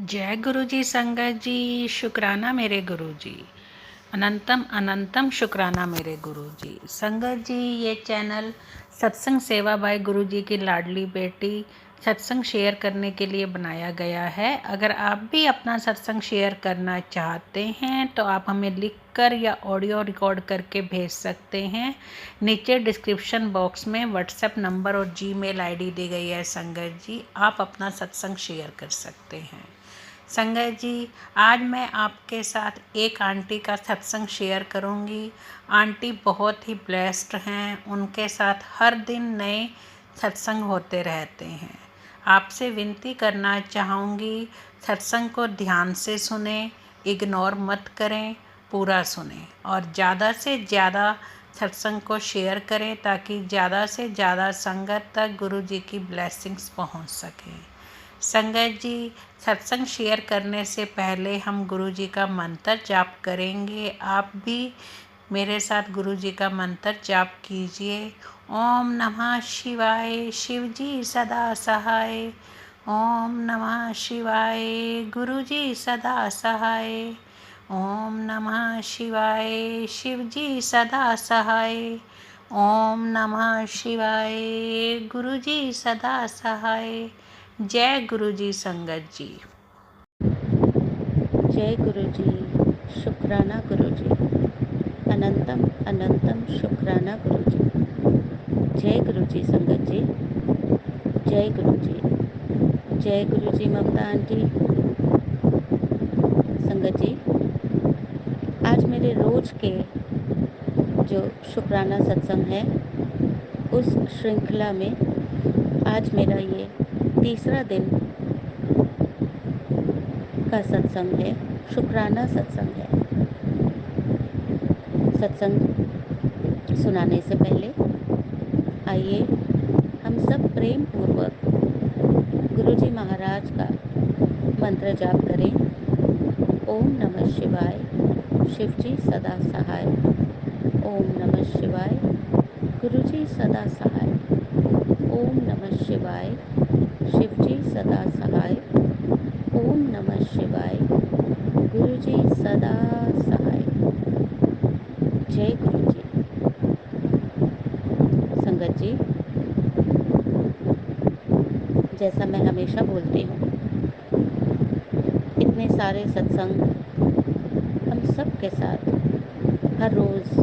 जय गुरु जी संगत जी। शुक्राना मेरे गुरु जी। अनंतम अनंतम शुक्राना मेरे गुरु जी। संगत जी, ये चैनल सत्संग सेवा बाय गुरु जी की लाडली बेटी सत्संग शेयर करने के लिए बनाया गया है। अगर आप भी अपना सत्संग शेयर करना चाहते हैं तो आप हमें लिखकर या ऑडियो रिकॉर्ड करके भेज सकते हैं। नीचे डिस्क्रिप्शन बॉक्स में व्हाट्सएप नंबर और जीमेल आईडी दी गई है। संगत जी, आप अपना सत्संग शेयर कर सकते हैं। संगत जी, आज मैं आपके साथ एक आंटी का सत्संग शेयर करूंगी। आंटी बहुत ही ब्लेस्ड हैं, उनके साथ हर दिन नए सत्संग होते रहते हैं। आपसे विनती करना चाहूँगी, सत्संग को ध्यान से सुने, इग्नोर मत करें, पूरा सुने और ज़्यादा से ज़्यादा सत्संग को शेयर करें ताकि ज़्यादा से ज़्यादा संगत तक गुरु जी की ब्लेसिंग्स पहुंच सकें। संगत जी, सत्संग शेयर करने से पहले हम गुरु जी का मंत्र जाप करेंगे। आप भी मेरे साथ गुरु जी का मंत्र जाप कीजिए। ओम नमः शिवाय, शिव जी सदा सहाय। ओम नमः शिवाय, गुरु जी सदा सहाय। ओम नमः शिवाय, शिव जी सदा सहाय। ओम नमः शिवाय, गुरु जी सदा सहाय। जय गुरु जी संगत जी। जय गुरु जी। शुक्राना गुरु जी। अनंतम अनंतम शुक्राना गुरु जी। जय गुरु जी संगत जी। जय गुरु जी। जय गुरु जी ममता आंटी। संगत जी, आज मेरे रोज के जो शुक्राना सत्संग है उस श्रृंखला में आज मेरा ये तीसरा दिन का सत्संग है। शुक्राना सत्संग है। सत्संग सुनाने से पहले आइए हम सब प्रेम पूर्वक गुरु जी महाराज का मंत्र जाप करें। ओम नमः शिवाय, शिव जी सदा सहाय। ओम नमः शिवाय, गुरु जी सदा सहाय। ओम नमः शिवाय, शिव जी सदा सहाय। ओम नमः शिवाय, गुरु जी सदा सहाय। जय गुरु जी। संगत जी, जैसा मैं हमेशा बोलती हूँ, इतने सारे सत्संग हम सब के साथ हर रोज़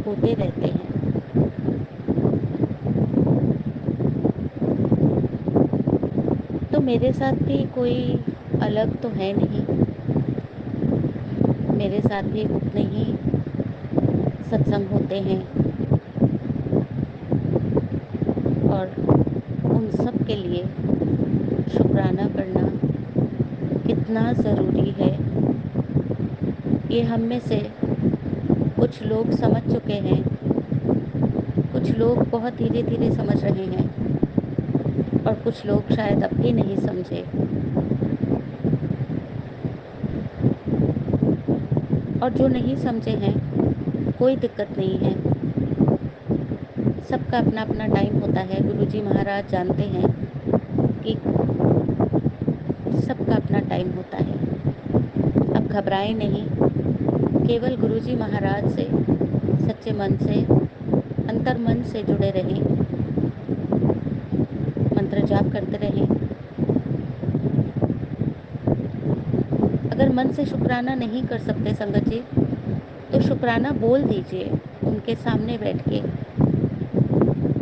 होते रहते हैं। तो मेरे साथ भी कोई अलग तो है नहीं। मेरे साथ भी उतने ही सत्संग होते हैं और उन सब के लिए शुक्राना करना कितना ज़रूरी है, ये हम में से कुछ लोग समझ चुके हैं, कुछ लोग बहुत धीरे धीरे समझ रहे हैं और कुछ लोग शायद अब भी नहीं समझे। और जो नहीं समझे हैं, कोई दिक्कत नहीं है। सबका अपना अपना टाइम होता है। गुरुजी महाराज जानते हैं कि सबका अपना टाइम होता है। अब घबराएं नहीं, केवल गुरुजी महाराज से सच्चे मन से, अंतर मन से जुड़े रहें, मंत्र जाप करते रहें। अगर मन से शुक्राना नहीं कर सकते संगत जी, तो शुक्राना बोल दीजिए। उनके सामने बैठ के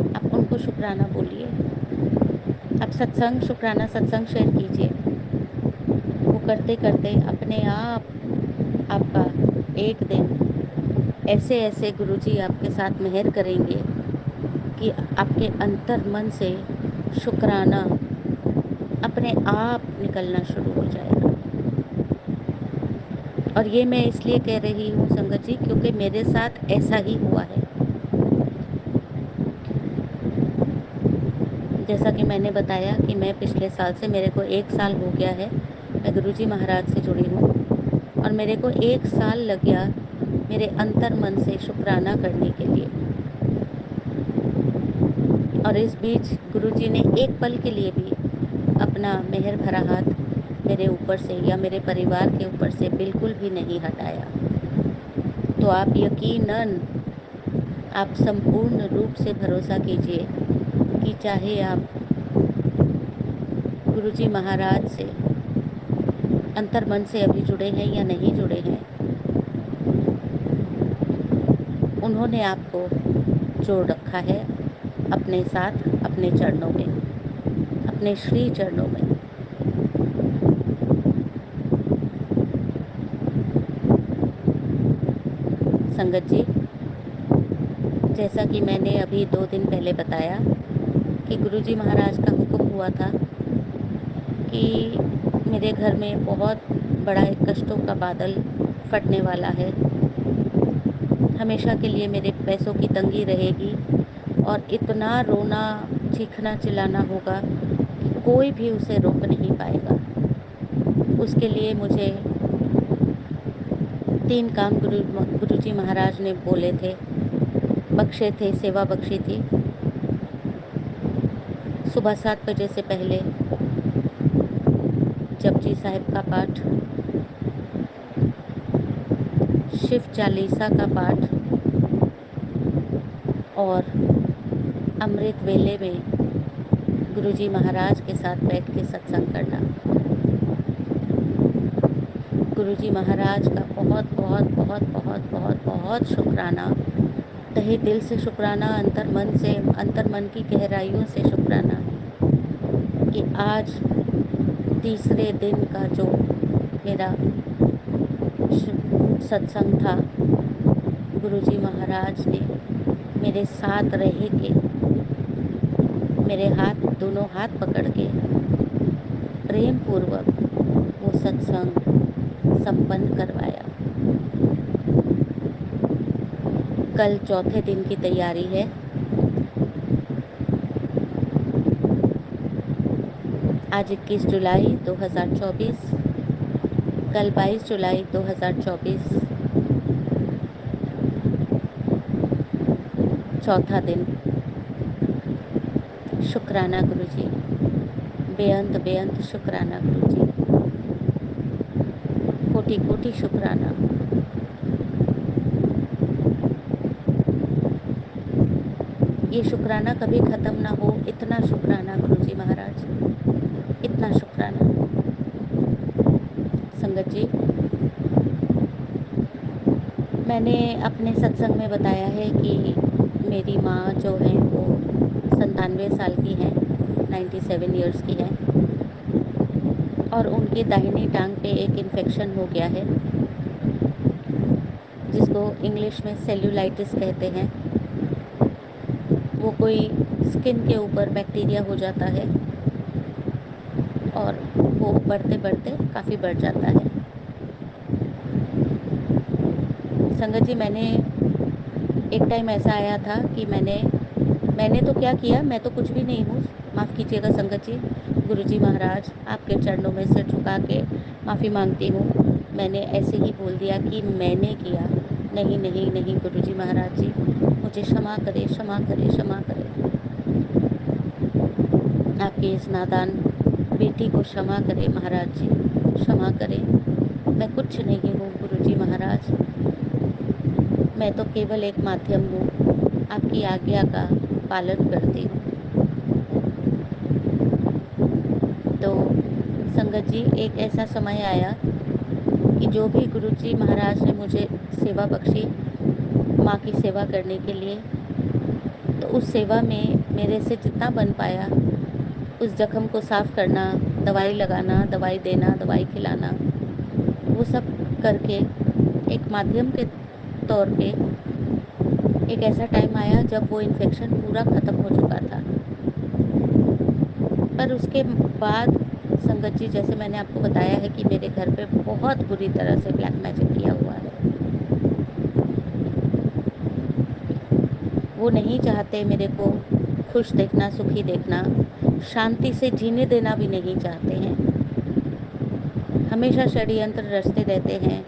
आप उनको शुक्राना बोलिए। आप सत्संग, शुक्राना सत्संग शेयर कीजिए। वो करते करते अपने आप आपका एक दिन ऐसे ऐसे गुरुजी आपके साथ मेहर करेंगे कि आपके अंतर मन से शुक्राना अपने आप निकलना शुरू हो जाएगा। और ये मैं इसलिए कह रही हूँ संगत जी, क्योंकि मेरे साथ ऐसा ही हुआ है। जैसा कि मैंने बताया कि मैं पिछले साल से, मेरे को 1 साल हो गया है मैं गुरुजी महाराज से जुड़ी हूँ, और मेरे को 1 साल लग गया मेरे अंतर मन से शुक्राना करने के लिए। और इस बीच गुरुजी ने एक पल के लिए भी अपना मेहर भरा हाथ मेरे ऊपर से या मेरे परिवार के ऊपर से बिल्कुल भी नहीं हटाया। तो आप यकीनन आप संपूर्ण रूप से भरोसा कीजिए कि चाहे आप गुरुजी महाराज से अंतर्मन से अभी जुड़े हैं या नहीं जुड़े हैं, उन्होंने आपको जोड़ रखा है अपने साथ, अपने चरणों में, अपने श्री चरणों में। संगत जी, जैसा कि मैंने अभी 2 दिन पहले बताया कि गुरुजी महाराज का हुक्म हुआ था कि मेरे घर में बहुत बड़ा एक कष्टों का बादल फटने वाला है। हमेशा के लिए मेरे पैसों की तंगी रहेगी और इतना रोना, चीखना, चिल्लाना होगा कि कोई भी उसे रोक नहीं पाएगा। उसके लिए मुझे 3 काम गुरुजी महाराज ने बोले थे, बख्शे थे, सेवा बख्शी थी। सुबह 7 बजे से पहले जपजी साहिब का पाठ, शिव चालीसा का पाठ और अमृत वेले में गुरुजी महाराज के साथ बैठ के सत्संग करना। गुरुजी महाराज का बहुत बहुत बहुत बहुत बहुत बहुत शुक्राना, तहे दिल से शुक्राना, अंतर्मन की गहराइयों से शुक्राना कि आज तीसरे दिन का जो मेरा सत्संग था, गुरुजी महाराज ने मेरे साथ रह के, मेरे दोनों हाथ पकड़ के प्रेम पूर्वक वो सत्संग संपन्न करवाया। कल चौथे दिन की तैयारी है। आज 21 जुलाई 2024, कल 22 जुलाई 2024, चौथा दिन। शुक्राना गुरुजी, बेअंत बेअंत शुक्राना गुरुजी, कोटि कोटि शुक्राना। ये शुक्राना कभी ख़त्म ना हो, इतना शुक्राना गुरुजी महाराज, इतना शुक्राना। संगत जी, मैंने अपने सत्संग में बताया है कि मेरी माँ जो है वो 97 साल की हैं, 97 ईयर्स की हैं, और उनकी दाहिनी टांग पे एक इन्फेक्शन हो गया है जिसको इंग्लिश में सेल्यूलाइटिस कहते हैं। वो कोई स्किन के ऊपर बैक्टीरिया हो जाता है और वो बढ़ते बढ़ते काफ़ी बढ़ जाता है। संगत जी, मैंने एक टाइम ऐसा आया था कि मैंने तो क्या किया, मैं तो कुछ भी नहीं हूँ, माफ़ कीजिएगा संगत जी। गुरुजी महाराज, आपके चरणों में सिर झुका के माफ़ी मांगती हूँ। मैंने ऐसे ही बोल दिया कि मैंने किया। नहीं नहीं नहीं गुरुजी महाराज जी, मुझे क्षमा करें, क्षमा करें, क्षमा करें। आपकी इस नादान बेटी को क्षमा करें महाराज जी, क्षमा करें। मैं कुछ नहीं हूँ गुरुजी महाराज, मैं तो केवल एक माध्यम हूँ, आपकी आज्ञा का पालन करती हूँ। तो संगत जी, एक ऐसा समय आया कि जो भी गुरुजी महाराज ने मुझे सेवा बख्शी माँ की सेवा करने के लिए, तो उस सेवा में मेरे से जितना बन पाया, उस जख्म को साफ़ करना, दवाई लगाना, दवाई देना, दवाई खिलाना, वो सब करके एक माध्यम के तौर पे एक ऐसा टाइम आया जब वो इन्फेक्शन पूरा ख़त्म हो चुका था। पर उसके बाद संगत जी, जैसे मैंने आपको बताया है कि मेरे घर पे बहुत बुरी तरह से ब्लैक मैजिक किया हुआ है। वो नहीं चाहते मेरे को खुश देखना, सुखी देखना, शांति से जीने देना भी नहीं चाहते हैं। हमेशा षड्यंत्र रचते रहते हैं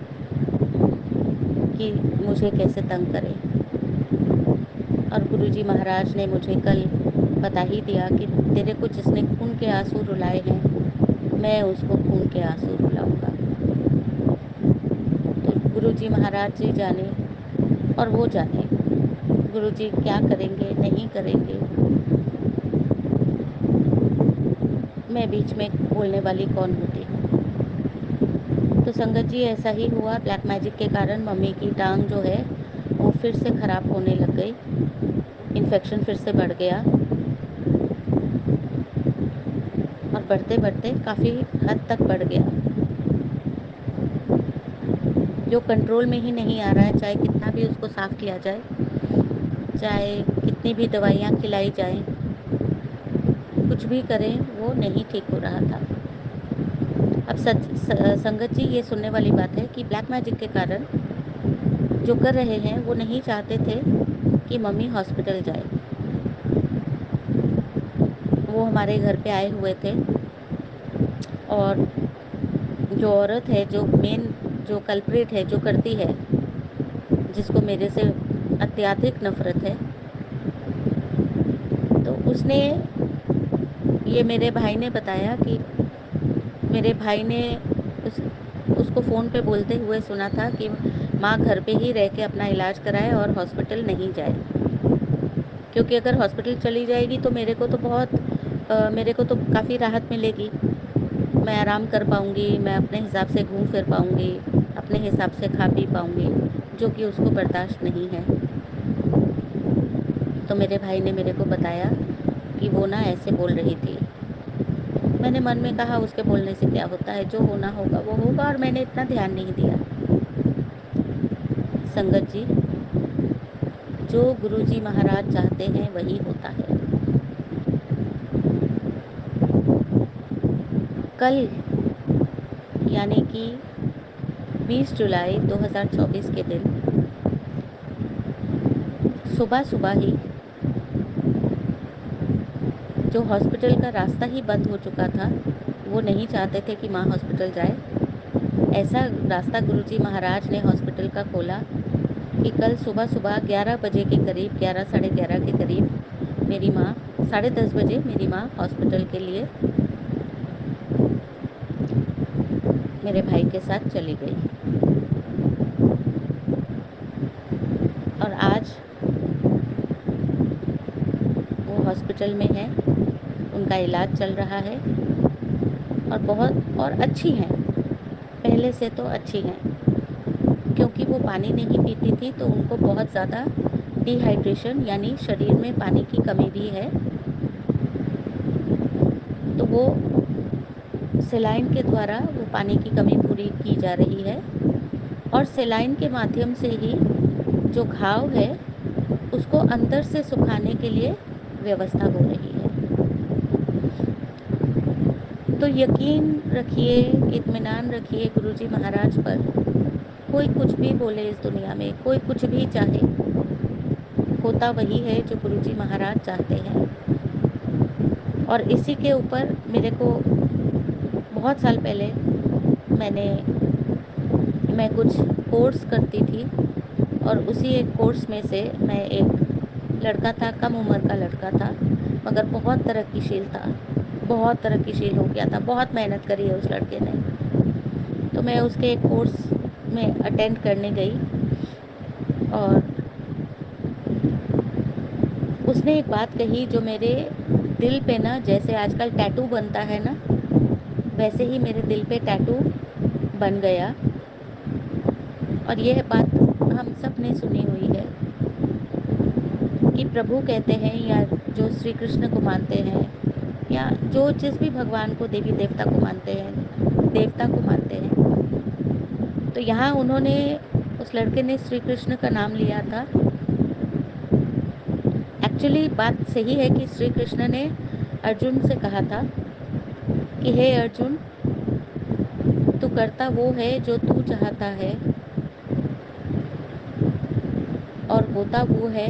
कि मुझे कैसे तंग करें। और गुरुजी महाराज ने मुझे कल बता ही दिया कि तेरे को जिसने खून के आंसू रुलाए हैं, मैं उसको खून के आंसू रुलाऊंगा। तो गुरुजी महाराज जी जाने और वो जाने गुरुजी क्या करेंगे नहीं करेंगे। मैं बीच में बोलने वाली कौन होती हूँ। तो संगत जी ऐसा ही हुआ। ब्लैक मैजिक के कारण मम्मी की टांग जो है वो फिर से ख़राब होने लग गई। इन्फेक्शन फिर से बढ़ गया और बढ़ते बढ़ते काफ़ी हद तक बढ़ गया, जो कंट्रोल में ही नहीं आ रहा है। चाहे कितना भी उसको साफ़ किया जाए, चाहे कितनी भी दवाइयाँ खिलाई जाएं, कुछ भी करें वो नहीं ठीक हो रहा था। अब संगत जी ये सुनने वाली बात है कि ब्लैक मैजिक के कारण जो कर रहे हैं वो नहीं चाहते थे कि मम्मी हॉस्पिटल जाए। वो हमारे घर पे आए हुए थे और जो औरत है, जो मेन जो कल्प्रिट है, जो करती है, जिसको मेरे से अत्यधिक नफ़रत है, तो उसने, ये मेरे भाई ने बताया कि मेरे भाई ने उस उसको फ़ोन पे बोलते हुए सुना था कि माँ घर पे ही रह के अपना इलाज कराए और हॉस्पिटल नहीं जाए, क्योंकि अगर हॉस्पिटल चली जाएगी तो मेरे को तो काफ़ी राहत मिलेगी। मैं आराम कर पाऊँगी, मैं अपने हिसाब से घूम फिर पाऊँगी, अपने हिसाब से खा पी पाऊँगी, जो कि उसको बर्दाश्त नहीं है। तो मेरे भाई ने मेरे को बताया कि वो ना ऐसे बोल रही थी। मैंने मन में कहा उसके बोलने से क्या होता है, जो होना होगा वो होगा, और मैंने इतना ध्यान नहीं दिया। संगत जी, जो गुरुजी महाराज चाहते हैं वही होता है। कल यानी कि 20 जुलाई 2024 के दिन सुबह सुबह ही, जो हॉस्पिटल का रास्ता ही बंद हो चुका था, वो नहीं चाहते थे कि माँ हॉस्पिटल जाए, ऐसा रास्ता गुरुजी महाराज ने हॉस्पिटल का खोला कि कल सुबह सुबह 11 बजे के करीब, 11 साढ़े 11 के करीब मेरी माँ, 10:30 बजे मेरी माँ हॉस्पिटल के लिए मेरे भाई के साथ चली गई। और आज वो हॉस्पिटल में है, उनका इलाज चल रहा है और बहुत और अच्छी हैं, पहले से तो अच्छी हैं। क्योंकि वो पानी नहीं पीती थी तो उनको बहुत ज़्यादा डिहाइड्रेशन यानी शरीर में पानी की कमी भी है। तो वो सेलाइन के द्वारा वो पानी की कमी पूरी की जा रही है और सेलाइन के माध्यम से ही जो घाव है उसको अंदर से सुखाने के लिए व्यवस्था हो रही है। तो यकीन रखिए, इत्मीनान रखिए गुरुजी महाराज पर। कोई कुछ भी बोले इस दुनिया में, कोई कुछ भी चाहे, होता वही है जो गुरुजी महाराज चाहते हैं। और इसी के ऊपर मेरे को बहुत साल पहले मैंने मैं कुछ कोर्स करती थी और उसी एक कोर्स में से मैं एक लड़का था, कम उम्र का लड़का था, मगर बहुत तरक्कीशील था, बहुत तरक्कीशील हो गया था, बहुत मेहनत करी है उस लड़के ने। तो मैं उसके एक कोर्स में अटेंड करने गई और उसने एक बात कही जो मेरे दिल पे ना, जैसे आजकल टैटू बनता है ना, वैसे ही मेरे दिल पे टैटू बन गया। और यह बात हम सब ने सुनी हुई है कि प्रभु कहते हैं, या जो श्री कृष्ण को मानते हैं, या जो जिस भी भगवान को, देवी देवता को मानते हैं, देवता को मानते हैं, तो यहाँ उन्होंने, उस लड़के ने श्री कृष्ण का नाम लिया था। एक्चुअली बात सही है कि श्री कृष्ण ने अर्जुन से कहा था कि हे अर्जुन, तू करता वो है जो तू चाहता है और होता वो है।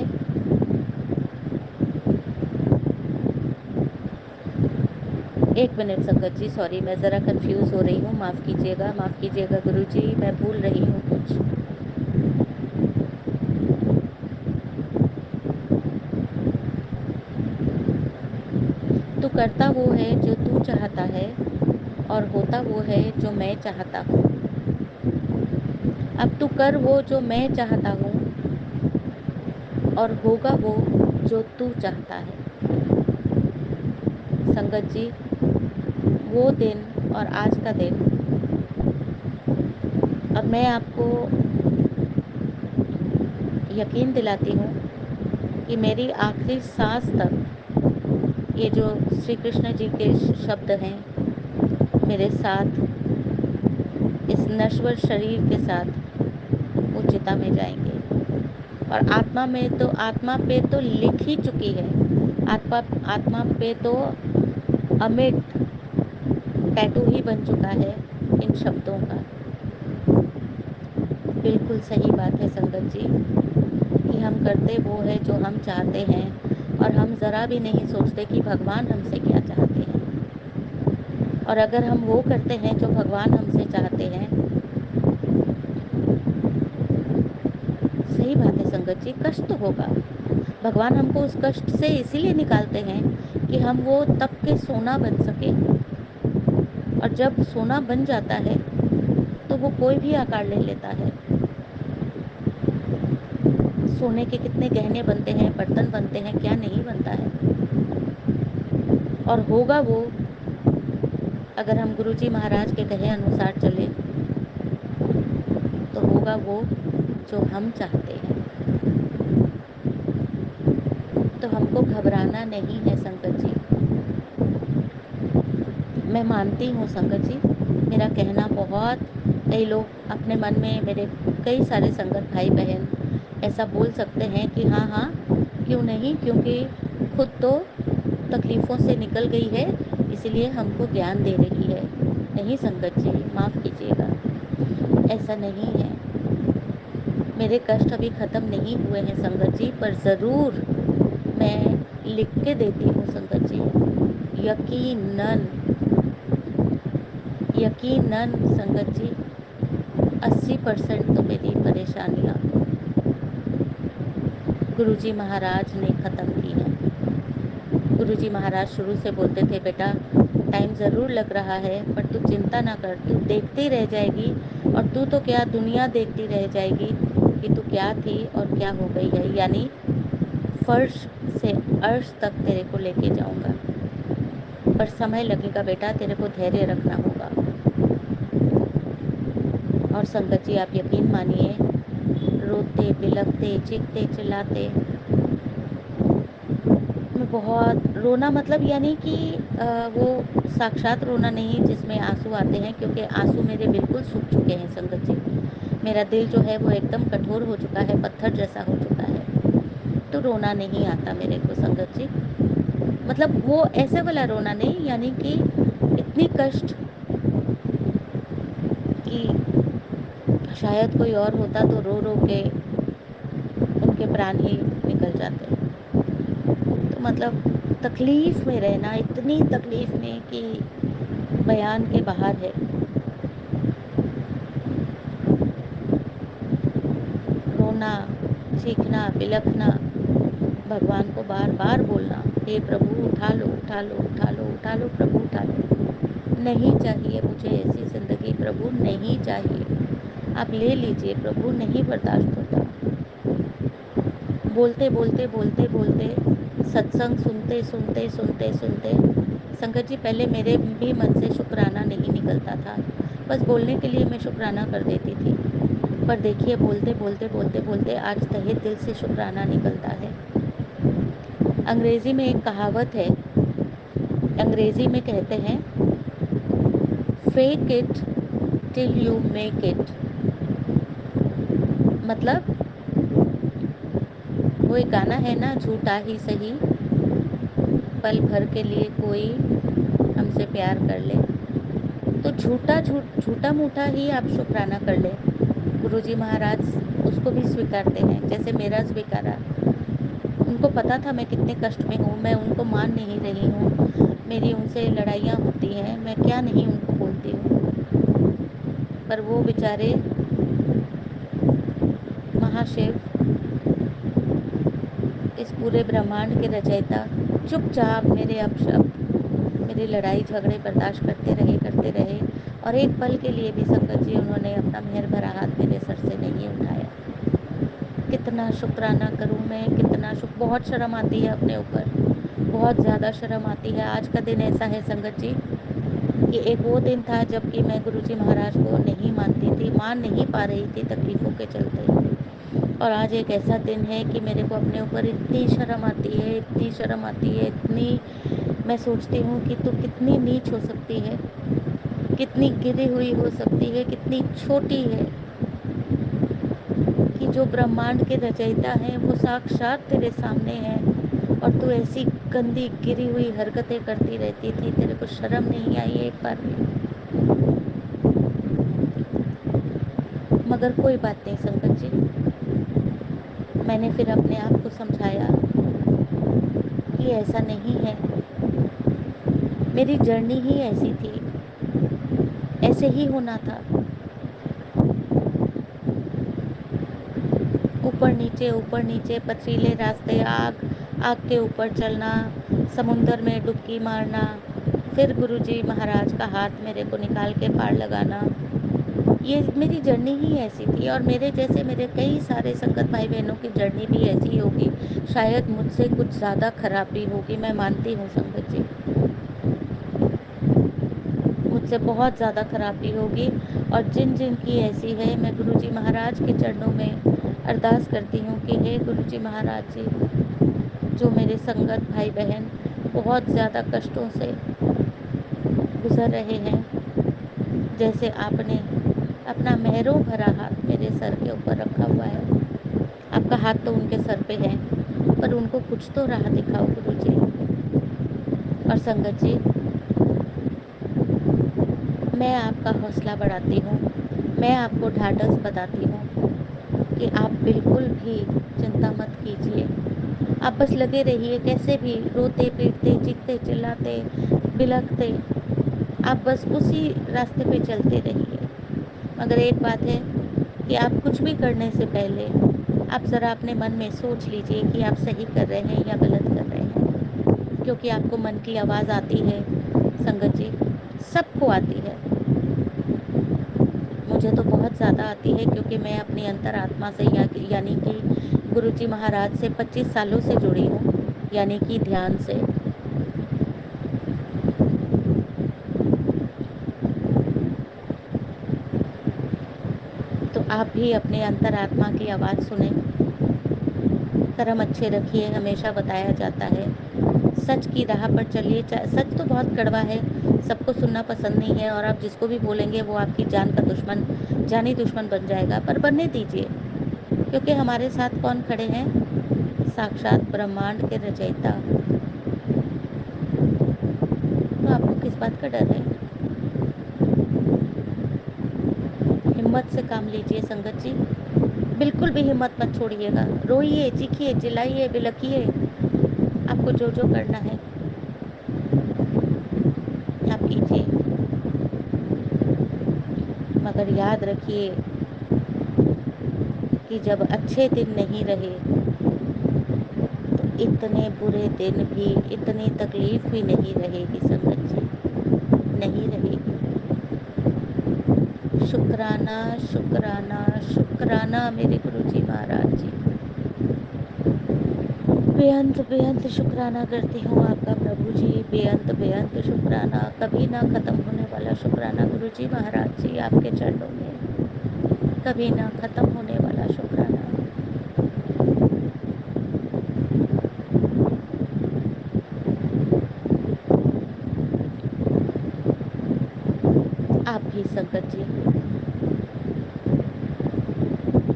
एक मिनट संगत जी, सॉरी, मैं ज़रा कंफ्यूज हो रही हूँ, माफ़ कीजिएगा गुरु जी, मैं भूल रही हूँ कुछ। तू करता वो है जो तू चाहता है और होता वो है जो मैं चाहता हूँ। अब तू कर वो जो मैं चाहता हूँ, और होगा वो जो तू चाहता है। संगत जी, वो दिन और आज का दिन, अब मैं आपको यकीन दिलाती हूँ कि मेरी आखिरी सांस तक ये जो श्री कृष्ण जी के शब्द हैं मेरे साथ, इस नश्वर शरीर के साथ वो चिता में जाएंगे। और आत्मा पे तो लिख ही चुकी है, आत्मा पे तो अमिट टैटू ही बन चुका है इन शब्दों का। बिल्कुल सही बात है संगत जी, कि हम करते वो है जो हम चाहते हैं, और हम ज़रा भी नहीं सोचते कि भगवान हमसे क्या चाहते हैं। और अगर हम वो करते हैं जो भगवान हमसे चाहते हैं, सही बात है संगत जी, कष्ट तो होगा। भगवान हमको उस कष्ट से इसीलिए निकालते हैं कि हम वो तप के सोना बन सके। और जब सोना बन जाता है तो वो कोई भी आकार ले लेता है। सोने के कितने गहने बनते हैं, बर्तन बनते हैं, क्या नहीं बनता है। और होगा वो, अगर हम गुरुजी महाराज के कहे अनुसार चले, तो होगा वो जो हम चाहते हैं। तो हमको घबराना नहीं है संगत जी। मैं मानती हूँ संगत जी, मेरा कहना बहुत, कई लोग अपने मन में, मेरे कई सारे संगत भाई बहन ऐसा बोल सकते हैं कि हाँ हाँ क्यों नहीं, क्योंकि खुद तो तकलीफ़ों से निकल गई है इसलिए हमको ज्ञान दे रही है। नहीं संगत जी, माफ़ कीजिएगा, ऐसा नहीं है। मेरे कष्ट अभी ख़त्म नहीं हुए हैं संगत जी, पर ज़रूर मैं लिख के देती हूँ संगत जी। यकीनन, यकीनन संगत जी, 80% तो मेरी परेशानियाँ गुरुजी महाराज ने ख़त्म की हैं। गुरुजी महाराज शुरू से बोलते थे, बेटा टाइम ज़रूर लग रहा है पर तू चिंता ना कर, तू देखती रह जाएगी, और तू तो क्या दुनिया देखती रह जाएगी कि तू क्या थी और क्या हो गई है। यानी फर्श से अर्श तक तेरे को लेके जाऊंगा, पर समय लगेगा बेटा, तेरे को धैर्य रखना होगा। और संगत जी आप यकीन मानिए, रोते बिलखते चीखते चिल्लाते, मैं बहुत रोना, मतलब यानी कि वो साक्षात रोना नहीं जिसमें आंसू आते हैं, क्योंकि आंसू मेरे बिल्कुल सूख चुके हैं संगत जी। मेरा दिल जो है वो एकदम कठोर हो चुका है, पत्थर जैसा हो चुका है। तो रोना नहीं आता मेरे को संगत जी, मतलब वो ऐसे वाला रोना नहीं, यानी कि इतनी कष्ट कि शायद कोई और होता तो रो रो के उनके प्राण ही निकल जाते। तो मतलब तकलीफ़ में रहना, इतनी तकलीफ़ में कि बयान के बाहर है। रोना, चीखना, बिलखना, भगवान को बार बार बोलना, हे प्रभु उठा लो उठा लो उठा लो उठा लो प्रभु उठा लो, नहीं चाहिए मुझे ऐसी ज़िंदगी प्रभु, नहीं चाहिए, आप ले लीजिए प्रभु, नहीं बर्दाश्त होता। बोलते बोलते बोलते बोलते, सत्संग सुनते सुनते सुनते सुनते, संगत जी पहले मेरे भी मन से शुक्राना नहीं निकलता था, बस बोलने के लिए मैं शुक्राना कर देती थी। पर देखिए बोलते बोलते बोलते बोलते आज तहे दिल से शुक्राना निकलता है। अंग्रेज़ी में एक कहावत है, अंग्रेज़ी में कहते हैं, fake it till you make it. मतलब वो एक गाना है ना, झूठा ही सही, पल भर के लिए कोई हमसे प्यार कर ले, तो झूठा मूठा ही आप शुक्राना कर लें, गुरुजी महाराज उसको भी स्वीकारते हैं, जैसे मेरा स्वीकारा। उनको पता था मैं कितने कष्ट में हूँ, मैं उनको मान नहीं रही हूँ, मेरी उनसे लड़ाइयाँ होती हैं, मैं क्या नहीं उनको बोलती हूँ, पर वो बेचारे महाशिव, इस पूरे ब्रह्मांड के रचयिता, चुपचाप मेरे अपशब्द, मेरी लड़ाई झगड़े बर्दाश्त करते रहे और एक पल के लिए भी संगत जी उन्होंने अपना मेहर भरा हाथ मेरे सर से नहीं उठाया। कितना शुक्राना करूं मैं, कितना बहुत शर्म आती है अपने ऊपर, बहुत ज़्यादा शर्म आती है। आज का दिन ऐसा है संगत जी कि एक वो दिन था जबकि मैं गुरुजी महाराज को नहीं मानती थी, मान नहीं पा रही थी तकलीफ़ों के चलते। और आज एक ऐसा दिन है कि मेरे को अपने ऊपर इतनी शर्म आती है, इतनी शर्म आती है, इतनी, मैं सोचती हूँ कि तू कितनी नीच हो सकती है, कितनी गिरी हुई हो सकती है, कितनी छोटी है, कि जो ब्रह्मांड के रचयिता हैं वो साक्षात तेरे सामने हैं और तू ऐसी गंदी गिरी हुई हरकतें करती रहती थी। तेरे को शर्म नहीं आई एक बार भी? मगर कोई बात नहीं संगत जी, मैंने फिर अपने आप को समझाया कि ऐसा नहीं है, मेरी जर्नी ही ऐसी थी, ऐसे ही होना था। ऊपर नीचे पथरीले रास्ते, आग के ऊपर चलना, समुंदर में डुबकी मारना, फिर गुरुजी महाराज का हाथ मेरे को निकाल के पार लगाना, ये मेरी जर्नी ही ऐसी थी। और मेरे जैसे मेरे कई सारे संगत भाई बहनों की जर्नी भी ऐसी होगी, शायद मुझसे कुछ ज़्यादा खराब भी होगी, मैं मानती हूँ संगत जी, मुझसे बहुत ज़्यादा खराबी होगी। और जिन जिन की ऐसी है, मैं गुरुजी महाराज के चरणों में अरदास करती हूँ कि हे गुरुजी महाराज जी, जो मेरे संगत भाई बहन बहुत ज़्यादा कष्टों से गुज़र रहे हैं, जैसे आपने अपना मेहरों भरा हाथ मेरे सर के ऊपर रखा हुआ है, आपका हाथ तो उनके सर पे है, पर उनको कुछ तो राह दिखाओ गुरुजी। और संगत जी, मैं आपका हौसला बढ़ाती हूँ, मैं आपको ढाढ़स बताती हूँ कि आप बिल्कुल भी चिंता मत कीजिए। आप बस लगे रहिए, कैसे भी रोते पीटते चीखते चिल्लाते बिलखते, आप बस उसी रास्ते पे चलते रहिए। मगर एक बात है कि आप कुछ भी करने से पहले आप ज़रा अपने मन में सोच लीजिए कि आप सही कर रहे हैं या गलत कर रहे हैं, क्योंकि आपको मन की आवाज़ आती है संगत जी, सबको आती है। मुझे तो बहुत ज़्यादा आती है, क्योंकि मैं अपनी अंतरात्मा से यानी कि गुरुजी महाराज से 25 सालों से जुड़ी हूँ, यानी कि ध्यान से। तो आप भी अपने अंतरात्मा की आवाज़ सुने, कर्म अच्छे रखिए, हमेशा बताया जाता है, सच की राह पर चलिए। सच तो बहुत कड़वा है, सबको सुनना पसंद नहीं है, और आप जिसको भी बोलेंगे वो आपकी जान का दुश्मन, जानी दुश्मन बन जाएगा, पर बनने दीजिए, क्योंकि हमारे साथ कौन खड़े हैं? साक्षात ब्रह्मांड के रचयिता। तो आपको किस बात का डर है? हिम्मत से काम लीजिए संगत जी, बिल्कुल भी हिम्मत मत छोड़िएगा, रोइए चीखिए चिल्लाइए बिलखिए, आपको जो जो करना है आप कीजिए। मगर याद रखिए कि जब अच्छे दिन नहीं रहे तो इतने बुरे दिन भी, इतनी तकलीफ भी नहीं रहेगी संगत जी, नहीं रहेगी। शुक्राना शुक्राना शुक्राना मेरे गुरुजी महाराज जी, बेअंत बेअंत शुक्राना करती हूँ आपका प्रभु जी, बेअंत बेअंत शुक्राना, कभी ना ख़त्म होने वाला शुक्राना गुरुजी महाराज जी, आपके चरणों में कभी ना ख़त्म होने वाला शुक्राना। आप भी संगत जी,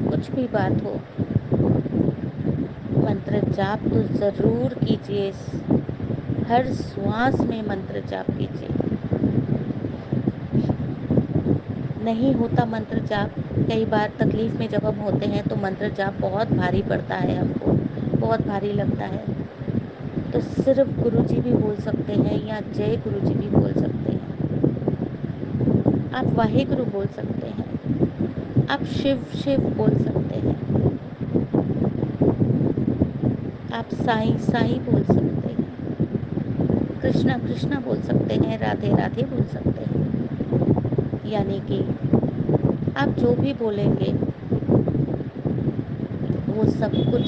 कुछ भी बात हो, मंत्र जाप तो ज़रूर कीजिए, हर श्वास में मंत्र जाप कीजिए। नहीं होता मंत्र जाप, कई बार तकलीफ़ में जब हम होते हैं तो मंत्र जाप बहुत भारी पड़ता है हमको, बहुत भारी लगता है, तो सिर्फ गुरुजी भी बोल सकते हैं या जय गुरुजी भी बोल सकते हैं, आप वाहेगुरु बोल सकते हैं, आप शिव शिव बोल सकते हैं, आप साईं साईं बोल सकते हैं, कृष्णा कृष्णा बोल सकते हैं, राधे राधे बोल सकते हैं। यानी कि आप जो भी बोलेंगे वो सब कुछ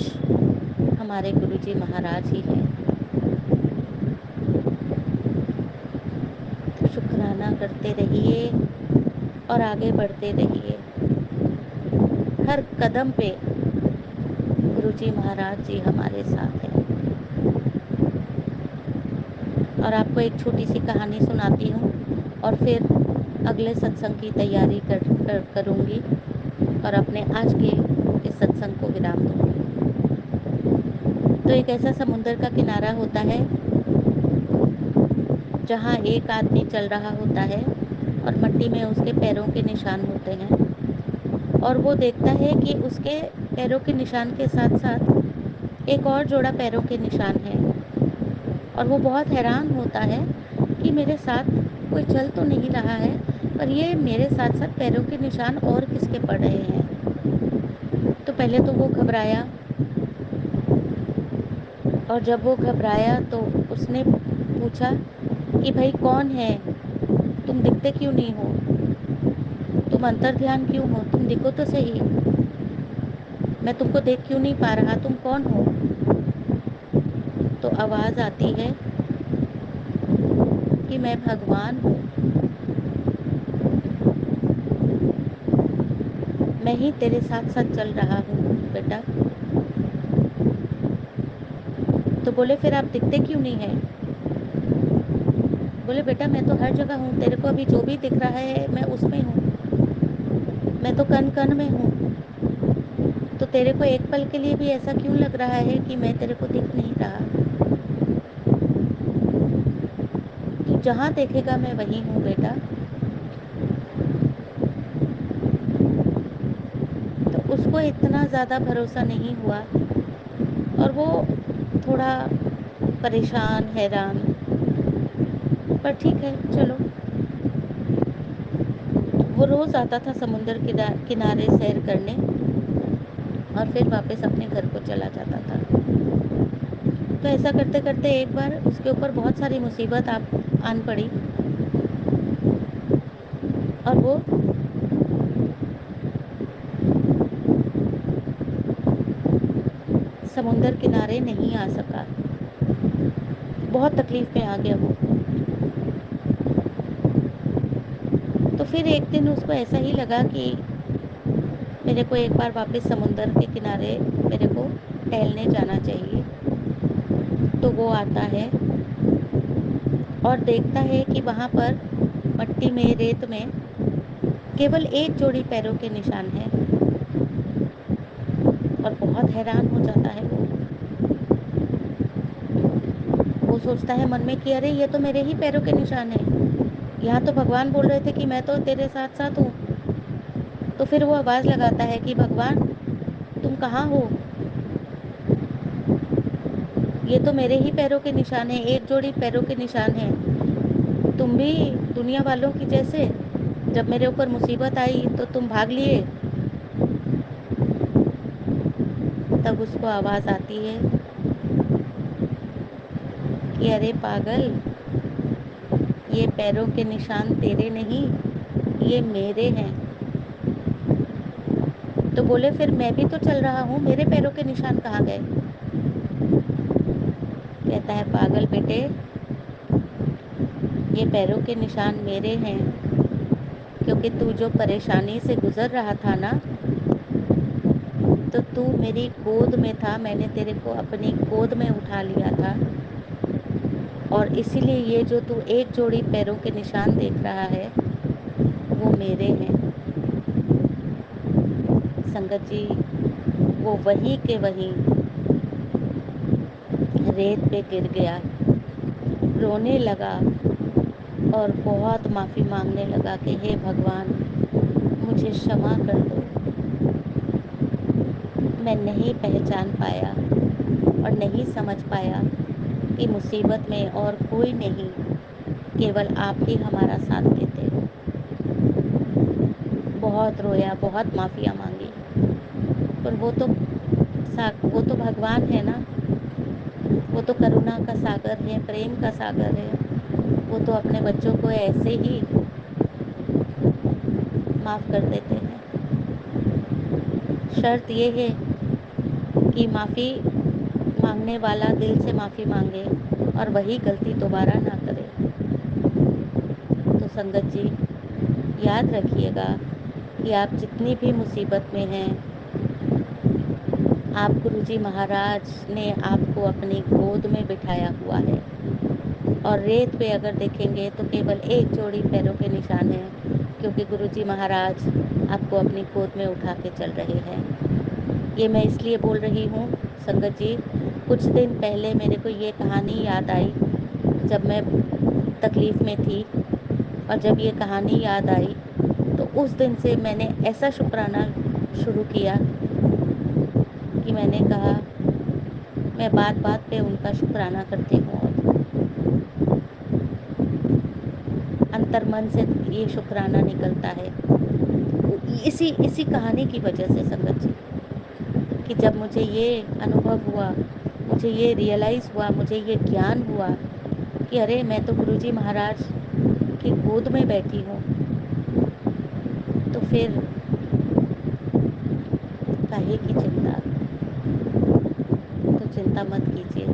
हमारे गुरुजी महाराज ही हैं। तो शुक्राना करते रहिए और आगे बढ़ते रहिए। हर कदम पे गुरुजी महाराज जी हमारे साथ हैं। और आपको एक छोटी सी कहानी सुनाती हूँ और फिर अगले सत्संग की तैयारी करूँगी और अपने आज के इस सत्संग को विराम दूँगी। तो एक ऐसा समुंदर का किनारा होता है जहाँ एक आदमी चल रहा होता है और मिट्टी में उसके पैरों के निशान होते हैं और वो देखता है कि उसके पैरों के निशान के साथ साथ एक और जोड़ा पैरों के निशान है और वो बहुत हैरान होता है कि मेरे साथ कोई चल तो नहीं रहा है, पर ये मेरे साथ साथ पैरों के निशान और किसके पड़ रहे हैं। तो पहले तो वो घबराया और जब वो घबराया तो उसने पूछा कि भाई कौन है, तुम दिखते क्यों नहीं हो, तुम अंतर ध्यान क्यों हो, तुम दिखो तो सही, मैं तुमको देख क्यों नहीं पा रहा, तुम कौन हो। तो आवाज़ आती है कि मैं भगवान हूँ, मैं ही तेरे साथ साथ चल रहा हूँ बेटा। तो बोले फिर आप दिखते क्यों नहीं है। बोले बेटा मैं तो हर जगह हूँ, तेरे को अभी जो भी दिख रहा है मैं उसमें हूँ, मैं तो कण कण में हूँ। तो तेरे को एक पल के लिए भी ऐसा क्यों लग रहा है कि मैं तेरे को दिख नहीं रहा। तू जहाँ देखेगा मैं वहीं हूँ बेटा। तो उसको इतना ज़्यादा भरोसा नहीं हुआ और वो थोड़ा परेशान हैरान, पर ठीक है चलो। वो रोज़ आता था समुंदर किनारे सैर करने और फिर वापस अपने घर को चला जाता था। तो ऐसा करते करते एक बार उसके ऊपर बहुत सारी मुसीबत आन पड़ी और वो समुंदर किनारे नहीं आ सका। बहुत तकलीफ में आ गया वो। तो फिर एक दिन उसको ऐसा ही लगा कि मेरे को एक बार वापस समुंदर के किनारे मेरे को टहलने जाना चाहिए। तो वो आता है और देखता है कि वहाँ पर मिट्टी में रेत में केवल एक जोड़ी पैरों के निशान हैं और बहुत हैरान हो जाता है वो। वो सोचता है मन में कि अरे ये तो मेरे ही पैरों के निशान हैं, यहाँ तो भगवान बोल रहे थे कि मैं तो तेरे साथ साथ हूँ। तो फिर वो आवाज़ लगाता है कि भगवान तुम कहाँ हो, ये तो मेरे ही पैरों के निशान हैं, एक जोड़ी पैरों के निशान हैं। तुम भी दुनिया वालों की जैसे जब मेरे ऊपर मुसीबत आई तो तुम भाग लिए। तब उसको आवाज़ आती है कि अरे पागल, ये पैरों के निशान तेरे नहीं, ये मेरे हैं। तो बोले फिर मैं भी तो चल रहा हूँ, मेरे पैरों के निशान कहाँ गए। कहता है पागल बेटे, ये पैरों के निशान मेरे हैं, क्योंकि तू जो परेशानी से गुजर रहा था ना, तो तू मेरी गोद में था, मैंने तेरे को अपनी गोद में उठा लिया था और इसीलिए ये जो तू एक जोड़ी पैरों के निशान देख रहा है वो मेरे हैं। संगत जी, वो वहीं के वहीं रेत पे गिर गया, रोने लगा और बहुत माफ़ी मांगने लगा कि हे भगवान मुझे क्षमा कर दो, मैं नहीं पहचान पाया और नहीं समझ पाया कि मुसीबत में और कोई नहीं, केवल आप ही हमारा साथ देते हो। बहुत रोया, बहुत माफ़िया मांगी, पर वो तो भगवान है ना, वो तो करुणा का सागर है, प्रेम का सागर है। वो तो अपने बच्चों को ऐसे ही माफ़ कर देते हैं। शर्त ये है कि माफ़ी मांगने वाला दिल से माफ़ी मांगे और वही गलती दोबारा ना करे। तो संगत जी, याद रखिएगा कि आप जितनी भी मुसीबत में हैं, आप गुरुजी महाराज ने आपको अपनी गोद में बिठाया हुआ है। और रेत पे अगर देखेंगे तो केवल एक जोड़ी पैरों के निशान हैं, क्योंकि गुरुजी महाराज आपको अपनी गोद में उठा के चल रहे हैं। ये मैं इसलिए बोल रही हूँ संगत जी, कुछ दिन पहले मेरे को ये कहानी याद आई जब मैं तकलीफ़ में थी। और जब ये कहानी याद आई तो उस दिन से मैंने ऐसा शुक्राना शुरू किया कि मैंने कहा मैं बात बात पे उनका शुक्राना करती हूँ। अंतर्मन से ये शुक्राना निकलता है इसी इसी कहानी की वजह से संगत जी, कि जब मुझे ये अनुभव हुआ, मुझे ये रियलाइज़ हुआ, मुझे ये ज्ञान हुआ कि अरे मैं तो गुरुजी महाराज की गोद में बैठी हूँ, तो फिर काहे की चिंता। तो चिंता मत कीजिए।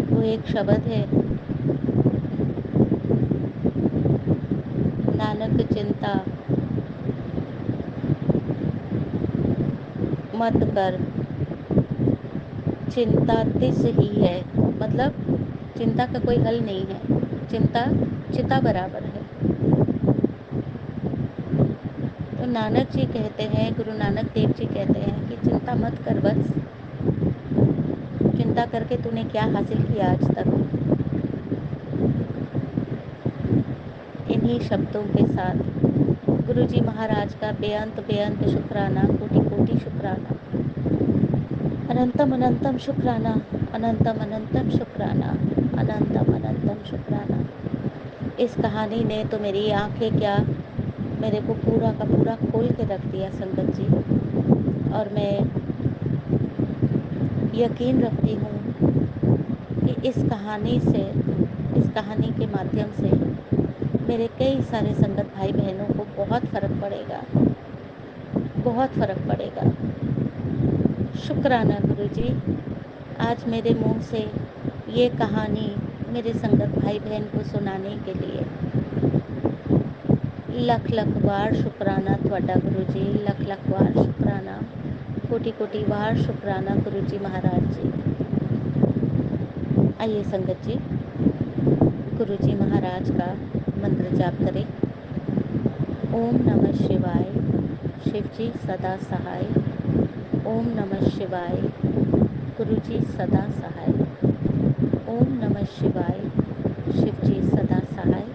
वो एक शब्द है, नानक चिंता मत कर, चिंता तिस ही है। मतलब चिंता का कोई हल नहीं है, चिंता चिता बराबर है। तो नानक जी कहते हैं, गुरु नानक देव जी कहते हैं कि चिंता मत कर वत्स, चिंता करके तूने क्या हासिल किया आज तक। इन्हीं शब्दों के साथ गुरुजी महाराज का बेअंत बेअंत शुक्राना, कोटि कोटि शुक्राना, अनंतम अनंतम शुक्राना, अनंतम अनंतम शुक्राना, अनंतम अनंतम शुक्राना। इस कहानी ने तो मेरी आंखें क्या, मेरे को पूरा का पूरा खोल के रख दिया संगत जी। और मैं यकीन रखती हूँ कि इस कहानी से, इस कहानी के माध्यम से मेरे कई सारे संगत भाई बहनों को बहुत फ़र्क पड़ेगा, बहुत फ़र्क पड़ेगा। शुक्राना गुरुजी, आज मेरे मुंह से ये कहानी मेरे संगत भाई बहन को सुनाने के लिए लख लख बार शुक्राना ਤੁਹਾਡਾ गुरुजी, लख लख बार शुक्राना, कोटि कोटि बार शुक्राना गुरुजी महाराज जी। आइए संगत जी, गुरुजी महाराज का मंत्र जाप करें। ओम नमः शिवाय, शिव जी सदा सहाय। ओम नमः शिवाय, गुरुजी सदा सहाय। ओम नमः शिवाय, शिव जी सदा सहाय।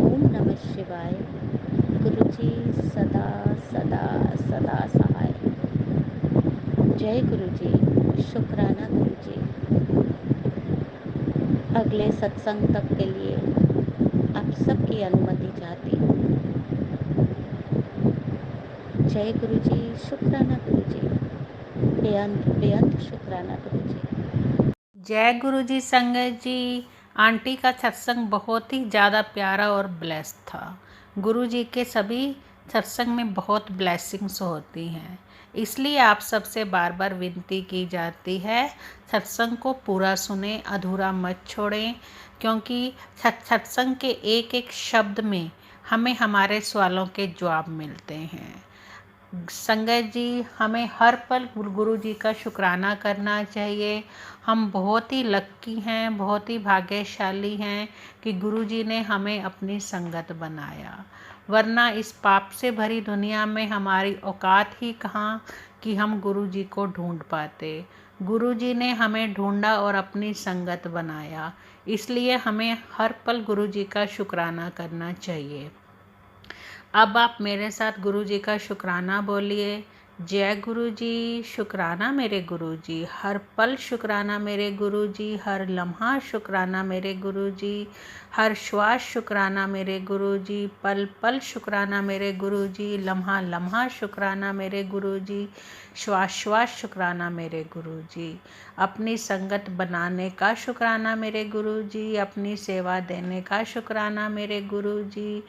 ओम नमः शिवाय, गुरुजी सदा सदा सदा सहाय। जय गुरुजी, शुक्राना गुरुजी। अगले सत्संग तक के लिए आप सबकी अनुमति चाहती हूँ। जय गुरुजी, शुक्राना गुरुजी, बेअंत बेअंत शुक्राना गुरुजी। जय गुरु जी। संगत जी, आंटी का सत्संग बहुत ही ज़्यादा प्यारा और ब्लेस्ड था। गुरु जी के सभी सत्संग में बहुत ब्लेसिंग्स होती हैं, इसलिए आप सबसे बार बार विनती की जाती है सत्संग को पूरा सुने, अधूरा मत छोड़ें, क्योंकि सत्संग के एक एक शब्द में हमें हमारे सवालों के जवाब मिलते हैं। संगत जी, हमें हर पल गुरु जी का शुक्राना करना चाहिए। हम बहुत ही लक्की हैं, बहुत ही भाग्यशाली हैं कि गुरु जी ने हमें अपनी संगत बनाया, वरना इस पाप से भरी दुनिया में हमारी औकात ही कहाँ कि हम गुरु जी को ढूंढ पाते। गुरु जी ने हमें ढूंढा और अपनी संगत बनाया, इसलिए हमें हर पल गुरु जी का शुक्राना करना चाहिए। अब आप मेरे साथ गुरु जी का शुक्राना बोलिए। जय गुरु जी, शुक्राना मेरे गुरु जी, हर पल शुक्राना मेरे गुरु जी, हर लम्हा शुक्राना मेरे गुरु जी, हर श्वास शुक्राना मेरे गुरु जी, पल पल शुक्राना मेरे गुरु जी, लम्हा लम्हा शुक्राना मेरे गुरु जी, श्वास श्वास शुक्राना मेरे गुरु जी। अपनी संगत बनाने का शुक्राना मेरे गुरु जी, अपनी सेवा देने का शुक्राना मेरे गुरु जी,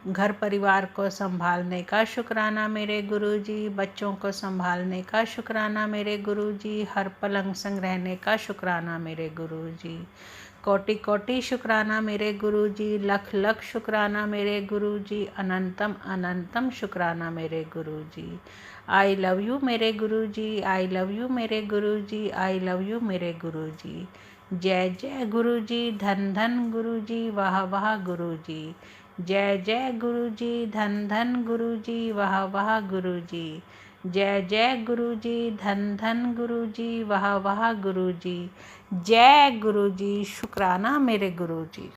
घर परिवार को संभालने का शुक्राना मेरे गुरुजी, बच्चों को संभालने का शुक्राना मेरे गुरुजी, हर पल अंग संग रहने का शुक्राना मेरे गुरुजी। कोटि कोटि शुक्राना मेरे गुरुजी, लख लख शुक्राना मेरे गुरुजी, अनंतम अनंतम शुक्राना मेरे गुरुजी। आई लव यू मेरे गुरुजी, आई लव यू मेरे गुरुजी, आई लव यू मेरे गुरुजी। जय जय गुरुजी, धन धन गुरुजी, वाह वाह गुरुजी। जय जय गुरु जी, धन धन गुरु जी, वाह वाह गुरु जी। जय जय गुरु जी, धन धन गुरु जी, वाह वाह गुरु जी। जय गुरु जी, शुक्राना मेरे गुरु जी।